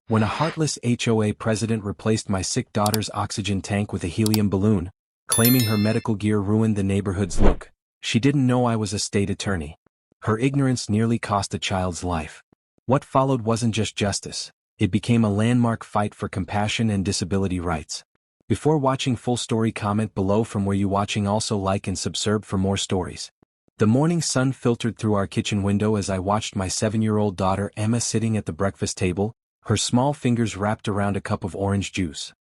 When a heartless HOA president replaced my sick daughter's oxygen tank with a helium balloon, claiming her medical gear ruined the neighborhood's look, she didn't know I was a state attorney. Her ignorance nearly cost a child's life. What followed wasn't just justice, it became a landmark fight for compassion and disability rights. Before watching full story, comment below from where you watching, also like and subscribe for more stories. The morning sun filtered through our kitchen window as I watched my 7-year-old daughter Emma sitting at the breakfast table, her small fingers wrapped around a cup of orange juice.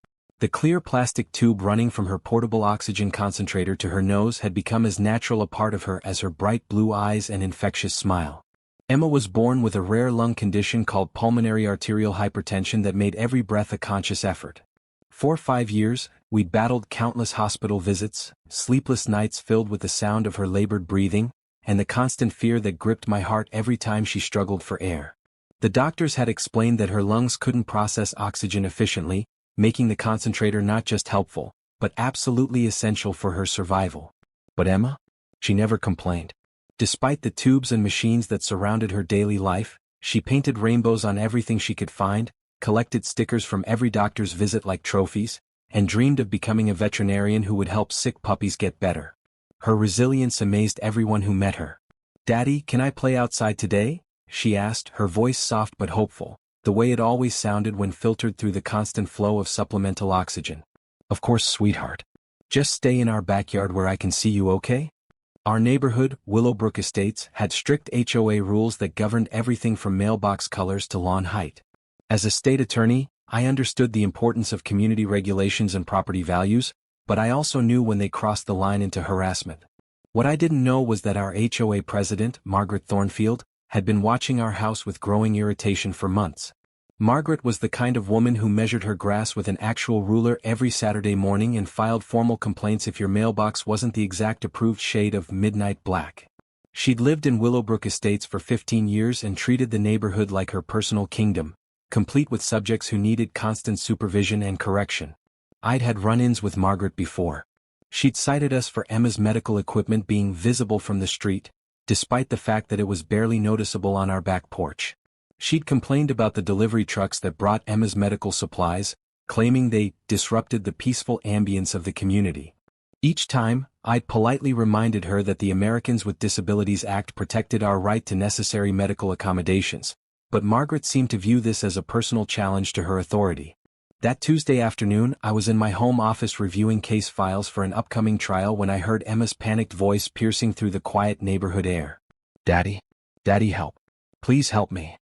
The clear plastic tube running from her portable oxygen concentrator to her nose had become as natural a part of her as her bright blue eyes and infectious smile. Emma was born with a rare lung condition called pulmonary arterial hypertension that made every breath a conscious effort. For 5 years, we'd battled countless hospital visits, sleepless nights filled with the sound of her labored breathing, and the constant fear that gripped my heart every time she struggled for air. The doctors had explained that her lungs couldn't process oxygen efficiently, making the concentrator not just helpful, but absolutely essential for her survival. But Emma? She never complained. Despite the tubes and machines that surrounded her daily life, she painted rainbows on everything she could find, collected stickers from every doctor's visit like trophies, and dreamed of becoming a veterinarian who would help sick puppies get better. Her resilience amazed everyone who met her. "Daddy, can I play outside today?" she asked, her voice soft but hopeful, the way it always sounded when filtered through the constant flow of supplemental oxygen. "Of course, sweetheart. Just stay in our backyard where I can see you, okay?" Our neighborhood, Willowbrook Estates, had strict HOA rules that governed everything from mailbox colors to lawn height. As a state attorney, I understood the importance of community regulations and property values, but I also knew when they crossed the line into harassment. What I didn't know was that our HOA president, Margaret Thornfield, had been watching our house with growing irritation for months. Margaret was the kind of woman who measured her grass with an actual ruler every Saturday morning and filed formal complaints if your mailbox wasn't the exact approved shade of midnight black. She'd lived in Willowbrook Estates for 15 years and treated the neighborhood like her personal kingdom, complete with subjects who needed constant supervision and correction. I'd had run-ins with Margaret before. She'd cited us for Emma's medical equipment being visible from the street, despite the fact that it was barely noticeable on our back porch. She'd complained about the delivery trucks that brought Emma's medical supplies, claiming they disrupted the peaceful ambience of the community. Each time, I'd politely reminded her that the Americans with Disabilities Act protected our right to necessary medical accommodations, but Margaret seemed to view this as a personal challenge to her authority. That Tuesday afternoon, I was in my home office reviewing case files for an upcoming trial when I heard Emma's panicked voice piercing through the quiet neighborhood air. "Daddy? Daddy, help. Please help me."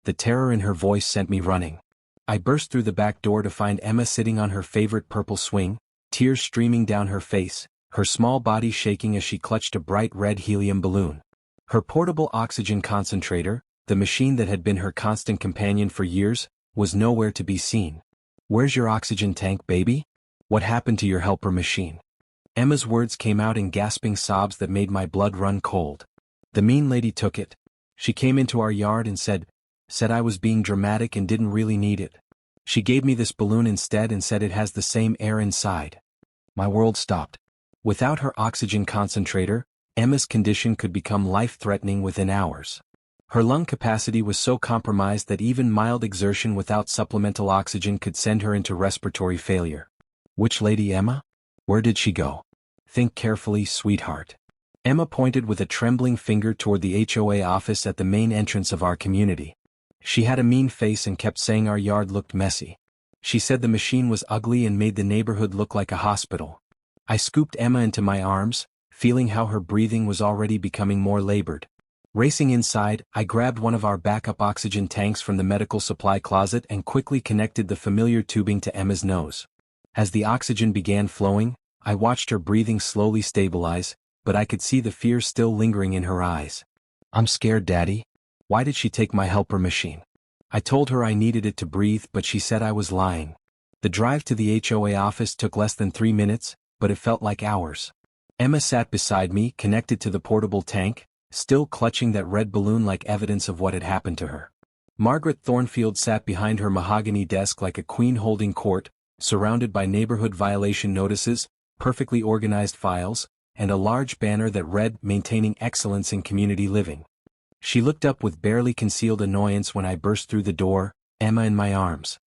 The terror in her voice sent me running. I burst through the back door to find Emma sitting on her favorite purple swing, tears streaming down her face, her small body shaking as she clutched a bright red helium balloon. Her portable oxygen concentrator, the machine that had been her constant companion for years, was nowhere to be seen. "Where's your oxygen tank, baby? What happened to your helper machine?" Emma's words came out in gasping sobs that made my blood run cold. "The mean lady took it. She came into our yard and said I was being dramatic and didn't really need it. She gave me this balloon instead and said it has the same air inside." My world stopped. Without her oxygen concentrator, Emma's condition could become life-threatening within hours. Her lung capacity was so compromised that even mild exertion without supplemental oxygen could send her into respiratory failure. "Which lady, Emma? Where did she go?" "Think carefully, sweetheart." Emma pointed with a trembling finger toward the HOA office at the main entrance of our community. She had a mean face and kept saying our yard looked messy. She said the machine was ugly and made the neighborhood look like a hospital. I scooped Emma into my arms, feeling how her breathing was already becoming more labored. Racing inside, I grabbed one of our backup oxygen tanks from the medical supply closet and quickly connected the familiar tubing to Emma's nose. As the oxygen began flowing, I watched her breathing slowly stabilize, but I could see the fear still lingering in her eyes. "I'm scared, Daddy. Why did she take my helper machine?" I told her I needed it to breathe, but she said I was lying. The drive to the HOA office took less than 3 minutes, but it felt like hours. Emma sat beside me, connected to the portable tank, still clutching that red balloon like evidence of what had happened to her. Margaret Thornfield sat behind her mahogany desk like a queen holding court, surrounded by neighborhood violation notices, perfectly organized files, and a large banner that read, "Maintaining Excellence in Community Living." She looked up with barely concealed annoyance when I burst through the door, Emma in my arms.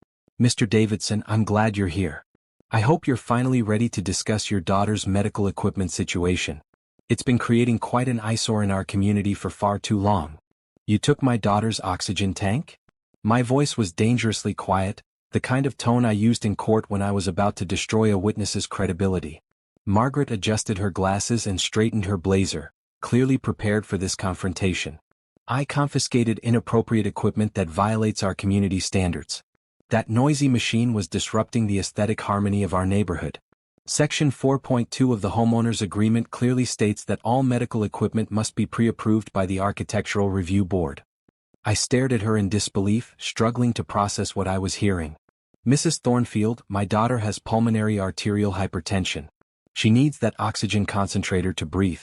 Mr. Davidson, I'm glad you're here. I hope you're finally ready to discuss your daughter's medical equipment situation. It's been creating quite an eyesore in our community for far too long. You took my daughter's oxygen tank? My voice was dangerously quiet, the kind of tone I used in court when I was about to destroy a witness's credibility. Margaret adjusted her glasses and straightened her blazer, clearly prepared for this confrontation. I confiscated inappropriate equipment that violates our community standards. That noisy machine was disrupting the aesthetic harmony of our neighborhood. Section 4.2 of the homeowners agreement clearly states that all medical equipment must be pre-approved by the Architectural Review Board. I stared at her in disbelief, struggling to process what I was hearing. Mrs. Thornfield, my daughter has pulmonary arterial hypertension. She needs that oxygen concentrator to breathe.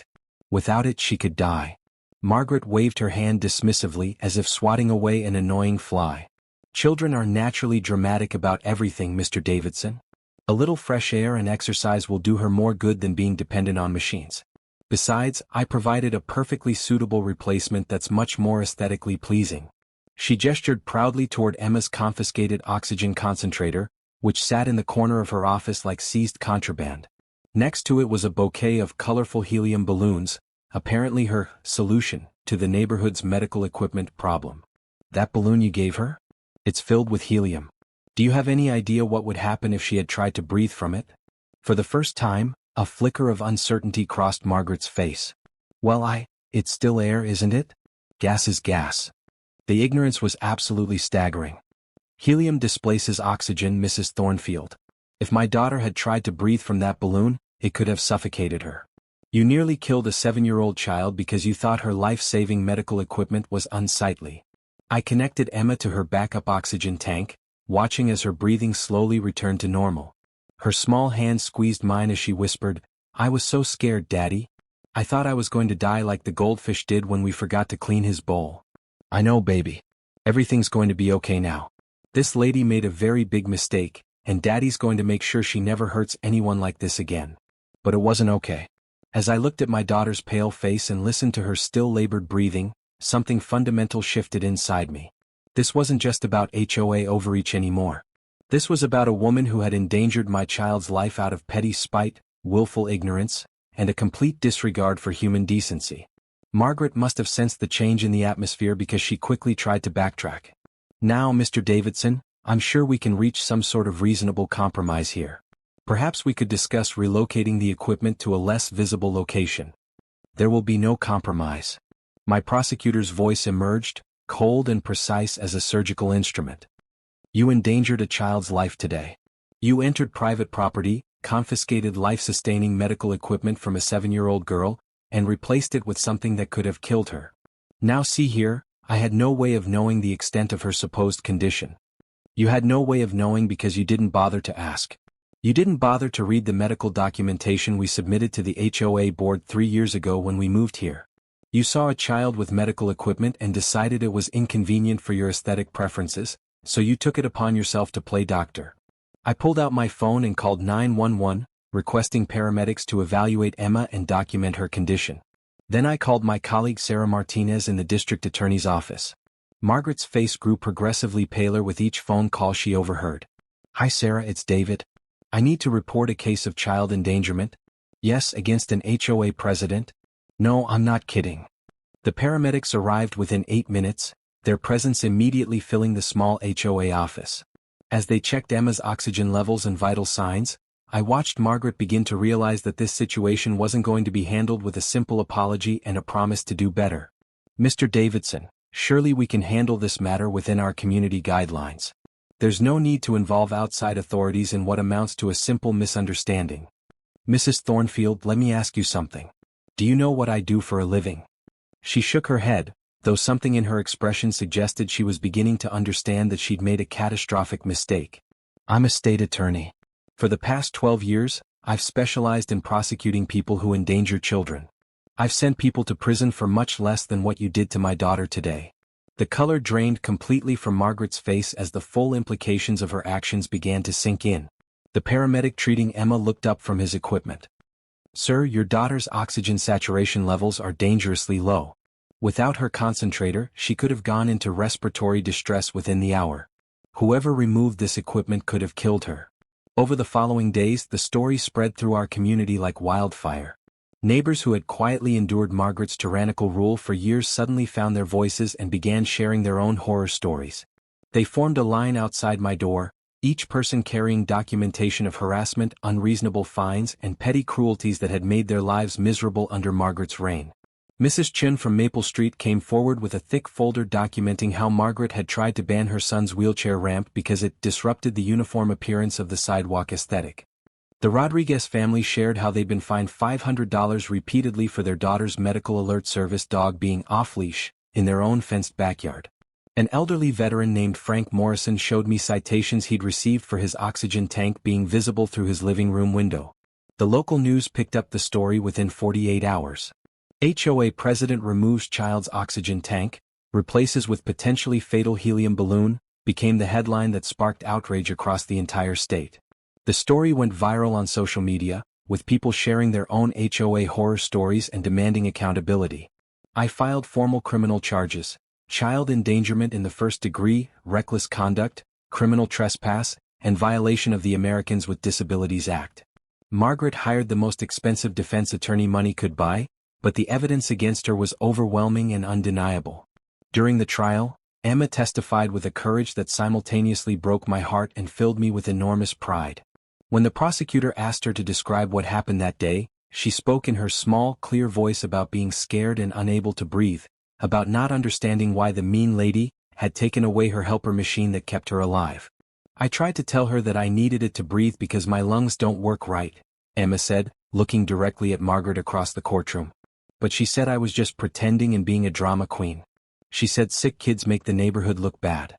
Without it, she could die. Margaret waved her hand dismissively as if swatting away an annoying fly. Children are naturally dramatic about everything, Mr. Davidson. A little fresh air and exercise will do her more good than being dependent on machines. Besides, I provided a perfectly suitable replacement that's much more aesthetically pleasing. She gestured proudly toward Emma's confiscated oxygen concentrator, which sat in the corner of her office like seized contraband. Next to it was a bouquet of colorful helium balloons, apparently her solution to the neighborhood's medical equipment problem. That balloon you gave her? It's filled with helium. Do you have any idea what would happen if she had tried to breathe from it? For the first time, a flicker of uncertainty crossed Margaret's face. Well, it's still air, isn't it? Gas is gas. The ignorance was absolutely staggering. Helium displaces oxygen, Mrs. Thornfield. If my daughter had tried to breathe from that balloon, it could have suffocated her. You nearly killed a 7-year-old child because you thought her life-saving medical equipment was unsightly. I connected Emma to her backup oxygen tank, watching as her breathing slowly returned to normal. Her small hand squeezed mine as she whispered, "I was so scared, Daddy. I thought I was going to die like the goldfish did when we forgot to clean his bowl." "I know, baby. Everything's going to be okay now. This lady made a very big mistake, and Daddy's going to make sure she never hurts anyone like this again." But it wasn't okay. As I looked at my daughter's pale face and listened to her still labored breathing, something fundamental shifted inside me. This wasn't just about HOA overreach anymore. This was about a woman who had endangered my child's life out of petty spite, willful ignorance, and a complete disregard for human decency. Margaret must have sensed the change in the atmosphere because she quickly tried to backtrack. "Now, Mr. Davidson, I'm sure we can reach some sort of reasonable compromise here. Perhaps we could discuss relocating the equipment to a less visible location." "There will be no compromise." My prosecutor's voice emerged, cold and precise as a surgical instrument. "You endangered a child's life today. You entered private property, confiscated life-sustaining medical equipment from a 7-year-old girl, and replaced it with something that could have killed her. Now see here, I had no way of knowing the extent of her supposed condition. You had no way of knowing because you didn't bother to ask. You didn't bother to read the medical documentation we submitted to the HOA board 3 years ago when we moved here. You saw a child with medical equipment and decided it was inconvenient for your aesthetic preferences, so you took it upon yourself to play doctor. I pulled out my phone and called 911, requesting paramedics to evaluate Emma and document her condition. Then I called my colleague Sarah Martinez in the district attorney's office. Margaret's face grew progressively paler with each phone call she overheard. "Hi Sarah, it's David. I need to report a case of child endangerment." "Yes, against an HOA president?" "No, I'm not kidding." The paramedics arrived within 8 minutes, their presence immediately filling the small HOA office. As they checked Emma's oxygen levels and vital signs, I watched Margaret begin to realize that this situation wasn't going to be handled with a simple apology and a promise to do better. "Mr. Davidson, surely we can handle this matter within our community guidelines. There's no need to involve outside authorities in what amounts to a simple misunderstanding." "Mrs. Thornfield, let me ask you something. Do you know what I do for a living?" She shook her head, though something in her expression suggested she was beginning to understand that she'd made a catastrophic mistake. "I'm a state attorney. For the past 12 years, I've specialized in prosecuting people who endanger children. I've sent people to prison for much less than what you did to my daughter today." The color drained completely from Margaret's face as the full implications of her actions began to sink in. The paramedic treating Emma looked up from his equipment. "Sir, your daughter's oxygen saturation levels are dangerously low. Without her concentrator, she could have gone into respiratory distress within the hour. Whoever removed this equipment could have killed her. Over the following days, the story spread through our community like wildfire. Neighbors who had quietly endured Margaret's tyrannical rule for years suddenly found their voices and began sharing their own horror stories. They formed a line outside my door, each person carrying documentation of harassment, unreasonable fines, and petty cruelties that had made their lives miserable under Margaret's reign. Mrs. Chun from Maple Street came forward with a thick folder documenting how Margaret had tried to ban her son's wheelchair ramp because it disrupted the uniform appearance of the sidewalk aesthetic. The Rodriguez family shared how they'd been fined $500 repeatedly for their daughter's medical alert service dog being off-leash, in their own fenced backyard. An elderly veteran named Frank Morrison showed me citations he'd received for his oxygen tank being visible through his living room window. The local news picked up the story within 48 hours. HOA president removes child's oxygen tank, replaces with potentially fatal helium balloon, became the headline that sparked outrage across the entire state. The story went viral on social media, with people sharing their own HOA horror stories and demanding accountability. I filed formal criminal charges: child endangerment in the first degree, reckless conduct, criminal trespass, and violation of the Americans with Disabilities Act. Margaret hired the most expensive defense attorney money could buy, but the evidence against her was overwhelming and undeniable. During the trial, Emma testified with a courage that simultaneously broke my heart and filled me with enormous pride. When the prosecutor asked her to describe what happened that day, she spoke in her small, clear voice about being scared and unable to breathe, about not understanding why the mean lady had taken away her helper machine that kept her alive. I tried to tell her that I needed it to breathe because my lungs don't work right, Emma said, looking directly at Margaret across the courtroom. But she said I was just pretending and being a drama queen. She said sick kids make the neighborhood look bad.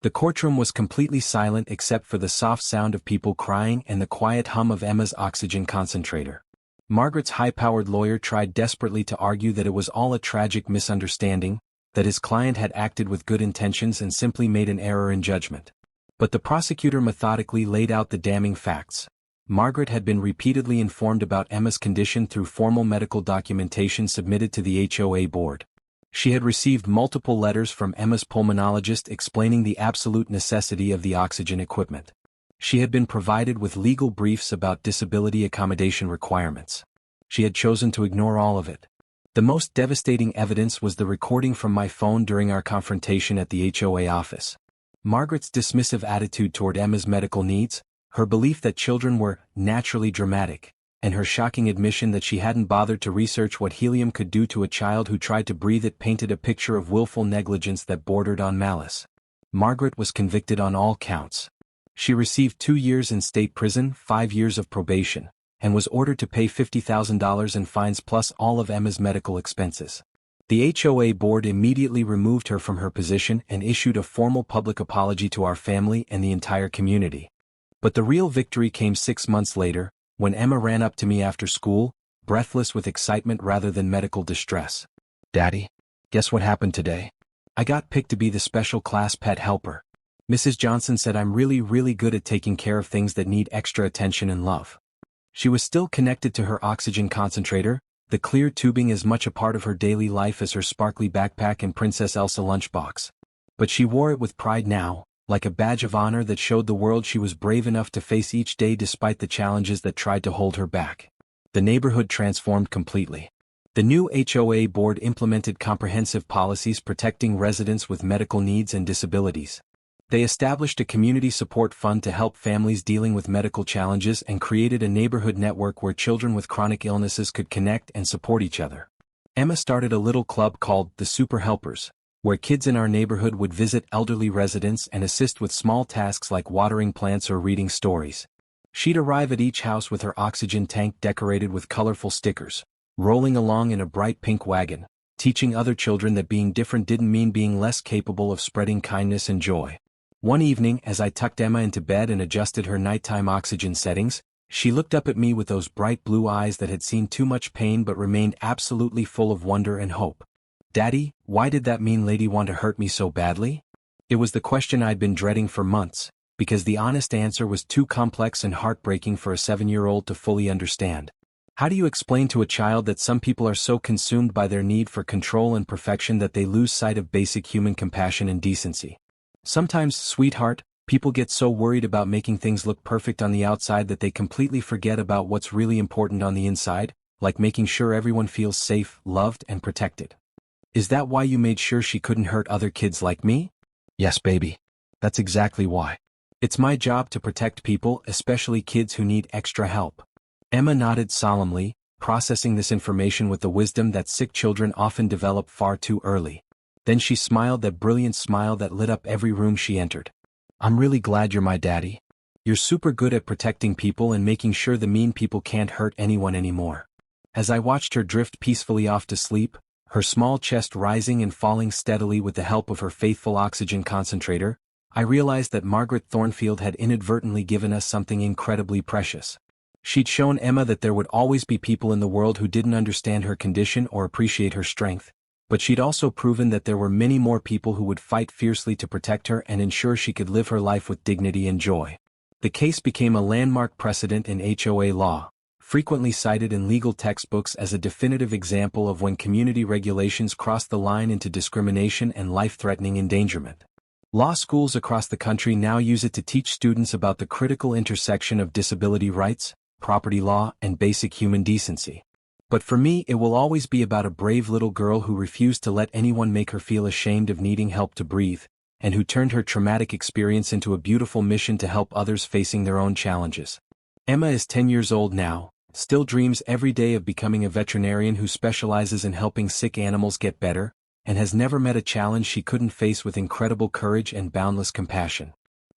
The courtroom was completely silent except for the soft sound of people crying and the quiet hum of Emma's oxygen concentrator. Margaret's high-powered lawyer tried desperately to argue that it was all a tragic misunderstanding, that his client had acted with good intentions and simply made an error in judgment. But the prosecutor methodically laid out the damning facts. Margaret had been repeatedly informed about Emma's condition through formal medical documentation submitted to the HOA board. She had received multiple letters from Emma's pulmonologist explaining the absolute necessity of the oxygen equipment. She had been provided with legal briefs about disability accommodation requirements. She had chosen to ignore all of it. The most devastating evidence was the recording from my phone during our confrontation at the HOA office. Margaret's dismissive attitude toward Emma's medical needs, her belief that children were naturally dramatic, and her shocking admission that she hadn't bothered to research what helium could do to a child who tried to breathe it painted a picture of willful negligence that bordered on malice. Margaret was convicted on all counts. She received 2 years in state prison, 5 years of probation, and was ordered to pay $50,000 in fines plus all of Emma's medical expenses. The HOA board immediately removed her from her position and issued a formal public apology to our family and the entire community. But the real victory came 6 months later, when Emma ran up to me after school, breathless with excitement rather than medical distress. "Daddy, guess what happened today? I got picked to be the special class pet helper. Mrs. Johnson said I'm really good at taking care of things that need extra attention and love." She was still connected to her oxygen concentrator, the clear tubing as much a part of her daily life as her sparkly backpack and Princess Elsa lunchbox. But she wore it with pride now, like a badge of honor that showed the world she was brave enough to face each day despite the challenges that tried to hold her back. The neighborhood transformed completely. The new HOA board implemented comprehensive policies protecting residents with medical needs and disabilities. They established a community support fund to help families dealing with medical challenges and created a neighborhood network where children with chronic illnesses could connect and support each other. Emma started a little club called the Super Helpers, where kids in our neighborhood would visit elderly residents and assist with small tasks like watering plants or reading stories. She'd arrive at each house with her oxygen tank decorated with colorful stickers, rolling along in a bright pink wagon, teaching other children that being different didn't mean being less capable of spreading kindness and joy. One evening, as I tucked Emma into bed and adjusted her nighttime oxygen settings, she looked up at me with those bright blue eyes that had seen too much pain but remained absolutely full of wonder and hope. "Daddy, why did that mean lady want to hurt me so badly?" It was the question I'd been dreading for months, because the honest answer was too complex and heartbreaking for a 7-year-old to fully understand. How do you explain to a child that some people are so consumed by their need for control and perfection that they lose sight of basic human compassion and decency? "Sometimes, sweetheart," People get so worried about making things look perfect on the outside that they completely forget about what's really important on the inside, like making sure everyone feels safe, loved, and protected. Is that why you made sure she couldn't hurt other kids like me? Yes, baby. That's exactly why. It's my job to protect people, especially kids who need extra help. Emma nodded solemnly, processing this information with the wisdom that sick children often develop far too early. Then she smiled that brilliant smile that lit up every room she entered. I'm really glad you're my daddy. You're super good at protecting people and making sure the mean people can't hurt anyone anymore. As I watched her drift peacefully off to sleep, her small chest rising and falling steadily with the help of her faithful oxygen concentrator, I realized that Margaret Thornfield had inadvertently given us something incredibly precious. She'd shown Emma that there would always be people in the world who didn't understand her condition or appreciate her strength, but she'd also proven that there were many more people who would fight fiercely to protect her and ensure she could live her life with dignity and joy. The case became a landmark precedent in HOA law, frequently cited in legal textbooks as a definitive example of when community regulations cross the line into discrimination and life-threatening endangerment. Law schools across the country now use it to teach students about the critical intersection of disability rights, property law, and basic human decency. But for me, it will always be about a brave little girl who refused to let anyone make her feel ashamed of needing help to breathe, and who turned her traumatic experience into a beautiful mission to help others facing their own challenges. Emma is 10 years old now, still dreams every day of becoming a veterinarian who specializes in helping sick animals get better, and has never met a challenge she couldn't face with incredible courage and boundless compassion.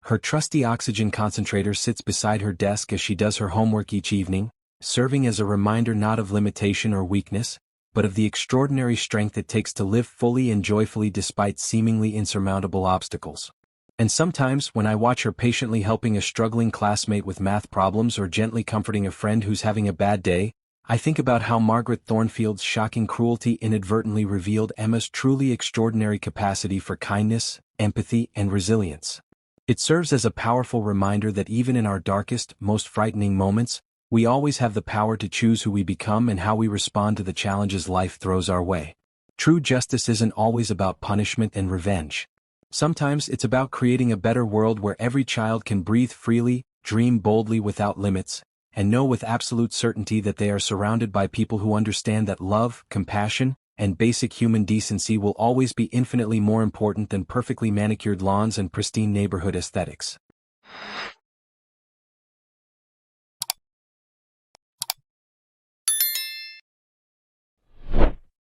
Her trusty oxygen concentrator sits beside her desk as she does her homework each evening, serving as a reminder not of limitation or weakness, but of the extraordinary strength it takes to live fully and joyfully despite seemingly insurmountable obstacles. And sometimes, when I watch her patiently helping a struggling classmate with math problems or gently comforting a friend who's having a bad day, I think about how Margaret Thornfield's shocking cruelty inadvertently revealed Emma's truly extraordinary capacity for kindness, empathy, and resilience. It serves as a powerful reminder that even in our darkest, most frightening moments, we always have the power to choose who we become and how we respond to the challenges life throws our way. True justice isn't always about punishment and revenge. Sometimes it's about creating a better world where every child can breathe freely, dream boldly without limits, and know with absolute certainty that they are surrounded by people who understand that love, compassion, and basic human decency will always be infinitely more important than perfectly manicured lawns and pristine neighborhood aesthetics.